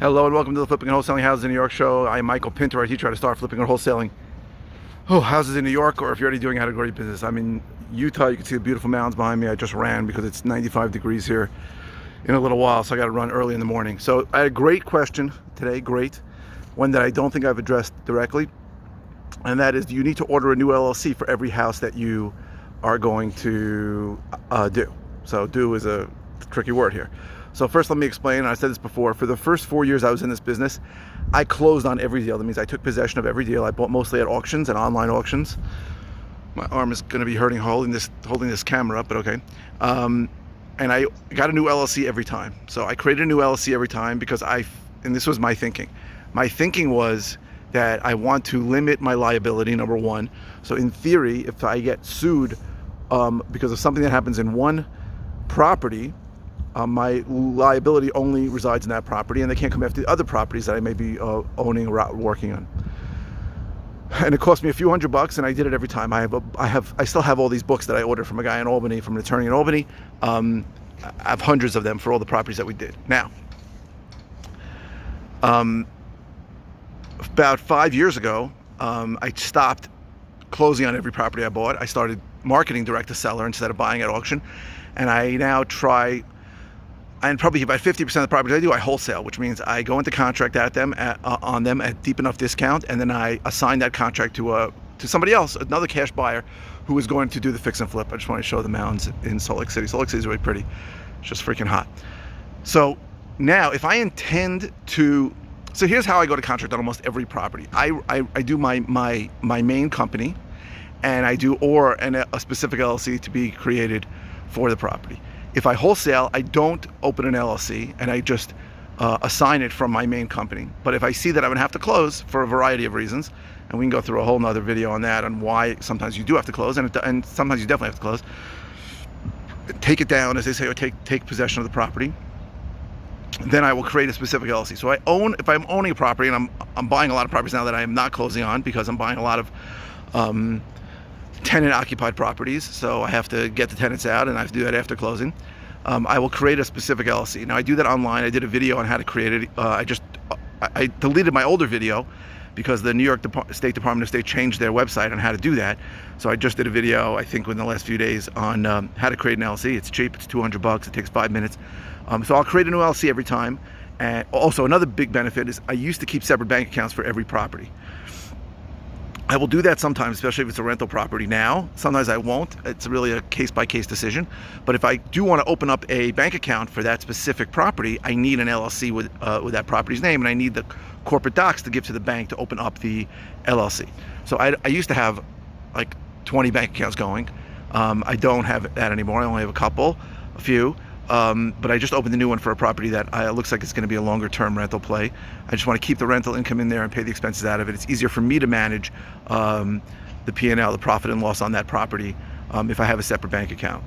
Hello and welcome to the Flipping and Wholesaling Houses in New York show. I'm Michael Pinter. I teach you how to start flipping and wholesaling houses in New York, or if you're already doing how to grow your business. I'm in Utah. You can see the beautiful mountains behind me. I just ran because it's 95 degrees here in a little while, so I got to run early in the morning. So I had a great question today, one that I don't think I've addressed directly, and that is, do you need to order a new LLC for every house that you are going to do? So do is a tricky word here. So first, let me explain. I said this before. For the first 4 years I was in this business, I closed on every deal. That means I took possession of every deal. I bought mostly at auctions and online auctions. My arm is going to be hurting holding this camera up, but okay. And I got a new LLC every time. So I created a new LLC every time because and this was my thinking. My thinking was that I want to limit my liability, number one. So in theory, if I get sued because of something that happens in one property, my liability only resides in that property, and they can't come after the other properties that I may be owning or working on. And it cost me a few $100, and I did it every time. I still have all these books that I ordered from a guy in Albany, from an attorney in Albany. I have hundreds of them for all the properties that we did. Now, about 5 years ago, I stopped closing on every property I bought. I started marketing direct to seller instead of buying at auction, and I now try. And probably about 50% of the properties I do, I wholesale, which means I go into contract on them at deep enough discount, and then I assign that contract to somebody else, another cash buyer, who is going to do the fix and flip. I just want to show the mountains in Salt Lake City. Salt Lake City is really pretty. It's just freaking hot. So now, if I intend to, so here's how I go to contract on almost every property. I do my main company, and I do a specific LLC to be created for the property. If I wholesale, I don't open an LLC, and I just assign it from my main company. But if I see that I'm gonna have to close for a variety of reasons, and we can go through a whole nother video on that, on why sometimes you do have to close, and sometimes you definitely have to close, take it down, as they say, or take possession of the property, then I will create a specific LLC. So if I'm owning a property, and I'm buying a lot of properties now that I am not closing on, because I'm buying a lot of tenant-occupied properties, so I have to get the tenants out, and I have to do that after closing. I will create a specific LLC. Now, I do that online. I did a video on how to create it. I deleted my older video because the New York State Department of State changed their website on how to do that. So I just did a video, I think, within the last few days on how to create an LLC. It's cheap. It's $200. It takes 5 minutes. So I'll create a new LLC every time. And also, another big benefit is I used to keep separate bank accounts for every property. I will do that sometimes, especially if it's a rental property now. Sometimes I won't. It's really a case-by-case decision. But if I do want to open up a bank account for that specific property, I need an LLC with that property's name, and I need the corporate docs to give to the bank to open up the LLC. So I used to have like 20 bank accounts going. I don't have that anymore. I only have a few. But I just opened a new one for a property that looks like it's going to be a longer term rental play. I just want to keep the rental income in there and pay the expenses out of it. It's easier for me to manage the P&L, the profit and loss on that property, if I have a separate bank account.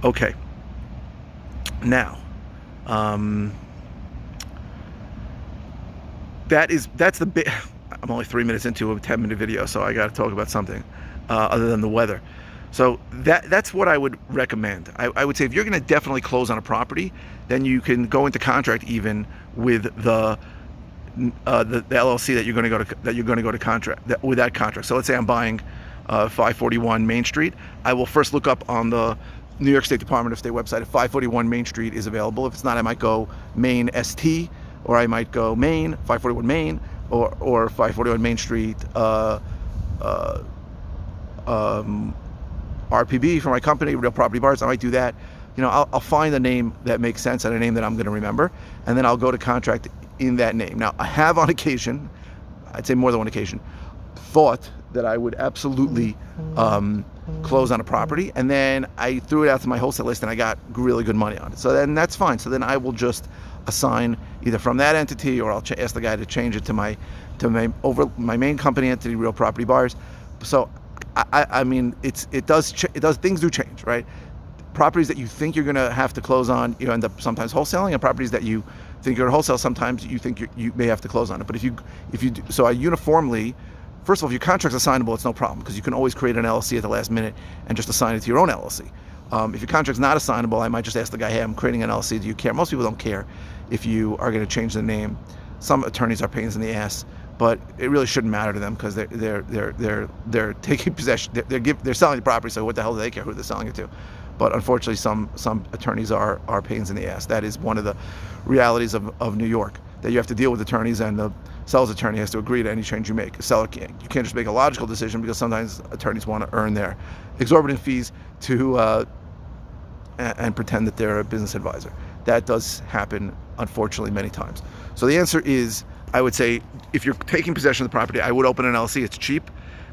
Okay. Now, that's the bit. I'm only 3 minutes into a 10-minute video, so I got to talk about something other than the weather. So that's what I would recommend. I would say if you're going to definitely close on a property, then you can go into contract even with the LLC that you're going to go to contract with that contract. So let's say I'm buying 541 Main Street. I will first look up on the New York State Department of State website if 541 Main Street is available. If it's not, I might go Main ST, or I might go Main 541 Main, or 541 Main Street. RPB for my company, Real Property Bars. I might do that. I'll find a name that makes sense and a name that I'm going to remember, and then I'll go to contract in that name. Now, I have on occasion, I'd say more than one occasion, thought that I would absolutely close on a property, and then I threw it out to my wholesale list and I got really good money on it. So then that's fine. So then I will just assign either from that entity, or I'll ask the guy to change it to my main company entity, Real Property Bars. So I mean, things do change, right? Properties that you think you're going to have to close on, you end up sometimes wholesaling, and properties that you think you're going to wholesale, sometimes you think you may have to close on it. But if you do, so I uniformly, first of all, if your contract's assignable, it's no problem, because you can always create an LLC at the last minute and just assign it to your own LLC. If your contract's not assignable, I might just ask the guy, hey, I'm creating an LLC, do you care? Most people don't care if you are going to change the name. Some attorneys are pains in the ass, but it really shouldn't matter to them because they're taking possession. They're selling the property, so what the hell do they care who they're selling it to? But unfortunately, some attorneys are pains in the ass. That is one of the realities of New York, that you have to deal with attorneys, and the seller's attorney has to agree to any change you make. A seller can't. You can't just make a logical decision, because sometimes attorneys want to earn their exorbitant fees to and pretend that they're a business advisor. That does happen, unfortunately, many times. So the answer is, I would say, if you're taking possession of the property, I would open an LLC. It's cheap,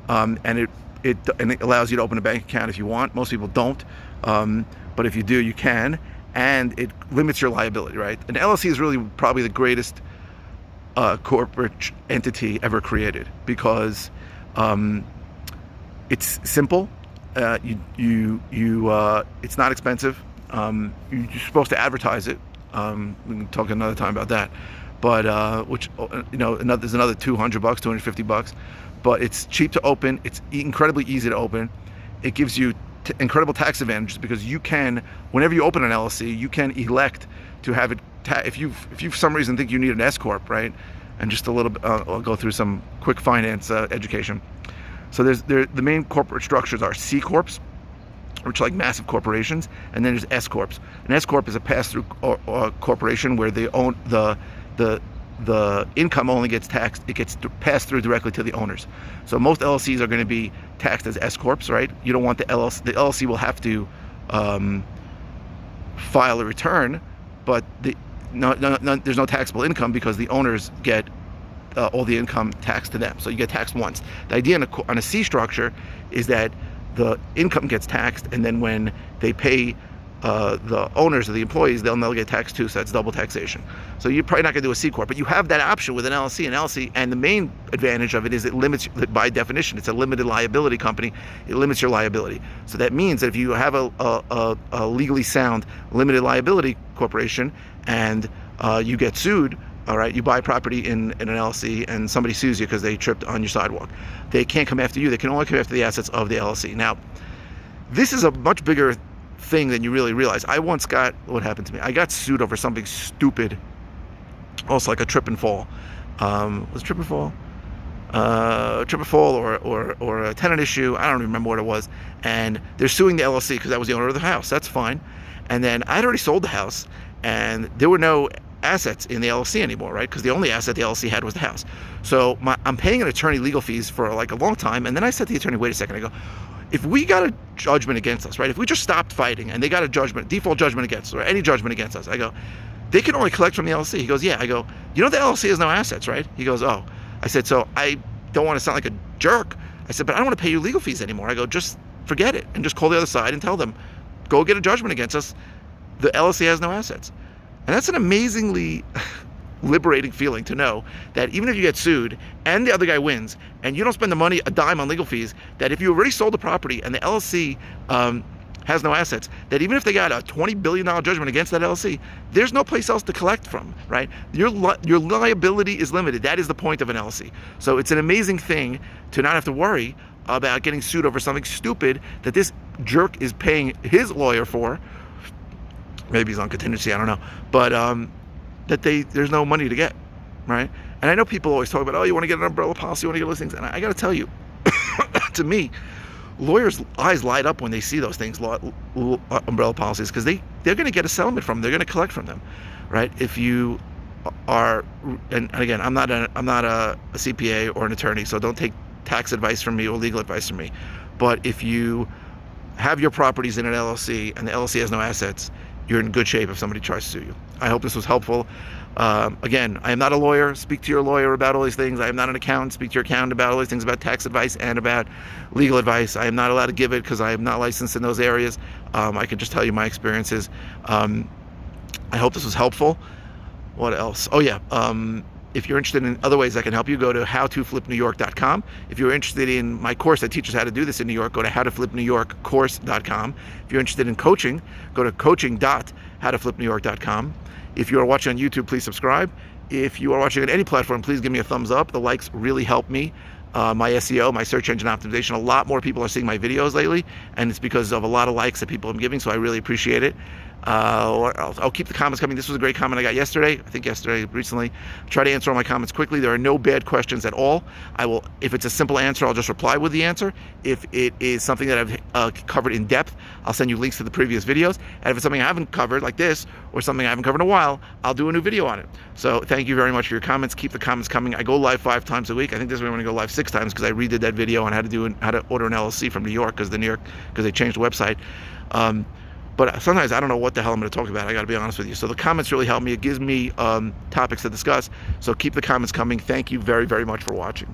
and it allows you to open a bank account if you want. Most people don't, but if you do, you can, and it limits your liability, right? An LLC is really probably the greatest corporate entity ever created, because it's simple. It's not expensive. You're supposed to advertise it. We can talk another time about that. But which, there's another $200, $250, but it's cheap to open. It's incredibly easy to open. It gives you incredible tax advantages, because you can, whenever you open an LLC, you can elect to have it. If you for some reason think you need an S corp, right? And just a little bit, I'll go through some quick finance education. So the main corporate structures are C corps, which are like massive corporations, and then there's S corps. An S corp is a pass-through corporation where they own the income only gets taxed. It gets passed through directly to the owners. So most LLCs are going to be taxed as S corps, right? You don't want the LLC. The LLC will have to file a return, but there's no taxable income, because the owners get all the income taxed to them. So you get taxed once. The idea on a C structure is that the income gets taxed, and then when they pay the owners or the employees, they'll get taxed too. So that's double taxation. So you're probably not going to do a C corp, but you have that option with an LLC. An LLC, and the main advantage of it is it limits, by definition, it's a limited liability company. It limits your liability. So that means that if you have a legally sound limited liability corporation, and you get sued, all right, you buy property in an LLC, and somebody sues you because they tripped on your sidewalk, they can't come after you. They can only come after the assets of the LLC. Now, this is a much bigger thing than you really realize. I once got, what happened to me? I got sued over something stupid, also like a trip and fall. Was trip and fall? Trip and fall or a tenant issue. I don't remember what it was. And they're suing the LLC because I was the owner of the house. That's fine. And then I'd already sold the house, and there were no assets in the LLC anymore, right? Because the only asset the LLC had was the house. So I'm paying an attorney legal fees for like a long time, and then I said to the attorney, wait a second, I go, if we got a judgment against us, right? If we just stopped fighting and they got a judgment, default judgment against us, or any judgment against us, I go, they can only collect from the LLC. He goes, yeah. I go, you know the LLC has no assets, right? He goes, oh. I said, so I don't want to sound like a jerk. I said, but I don't want to pay you legal fees anymore. I go, just forget it, and just call the other side and tell them, go get a judgment against us. The LLC has no assets. And that's an amazingly liberating feeling, to know that even if you get sued and the other guy wins, and you don't spend the money, a dime on legal fees, that if you already sold the property and the LLC has no assets, that even if they got a $20 billion judgment against that LLC, there's no place else to collect from, right? Your liability is limited. That is the point of an LLC. So it's an amazing thing to not have to worry about getting sued over something stupid that this jerk is paying his lawyer for. Maybe he's on contingency, I don't know. But that there's no money to get, right? And I know people always talk about, oh, you want to get an umbrella policy, you want to get listings. And I got to tell you, to me, lawyers' eyes light up when they see those things, umbrella policies, because they're going to get a settlement from them. They're going to collect from them, right? If you are, and again, I'm not a CPA or an attorney, so don't take tax advice from me or legal advice from me. But if you have your properties in an LLC and the LLC has no assets, you're in good shape if somebody tries to sue you. I hope this was helpful. Again, I am not a lawyer. Speak to your lawyer about all these things. I am not an accountant. Speak to your accountant about all these things, about tax advice and about legal advice. I am not allowed to give it because I am not licensed in those areas. I can just tell you my experiences. I hope this was helpful. What else? Oh yeah. If you're interested in other ways I can help you, go to howtoflipnewyork.com. If you're interested in my course that teaches how to do this in New York, go to howtoflipnewyorkcourse.com. If you're interested in coaching, go to coaching.howtoflipnewyork.com. If you are watching on YouTube, please subscribe. If you are watching on any platform, please give me a thumbs up. The likes really help me. My SEO, my search engine optimization. A lot more people are seeing my videos lately, and it's because of a lot of likes that people are giving, so I really appreciate it. I'll keep the comments coming. This was a great comment I got yesterday. I think yesterday, recently. Try to answer all my comments quickly. There are no bad questions at all. I will, if it's a simple answer, I'll just reply with the answer. If it is something that I've covered in depth, I'll send you links to the previous videos. And if it's something I haven't covered, like this, or something I haven't covered in a while, I'll do a new video on it. So thank you very much for your comments. Keep the comments coming. I go live 5 times a week. I think this week I'm going to go live 6 times because I redid that video on how to order an LLC from New York because they changed the website. But sometimes I don't know what the hell I'm going to talk about. I got to be honest with you. So the comments really help me. It gives me topics to discuss. So keep the comments coming. Thank you very, very much for watching.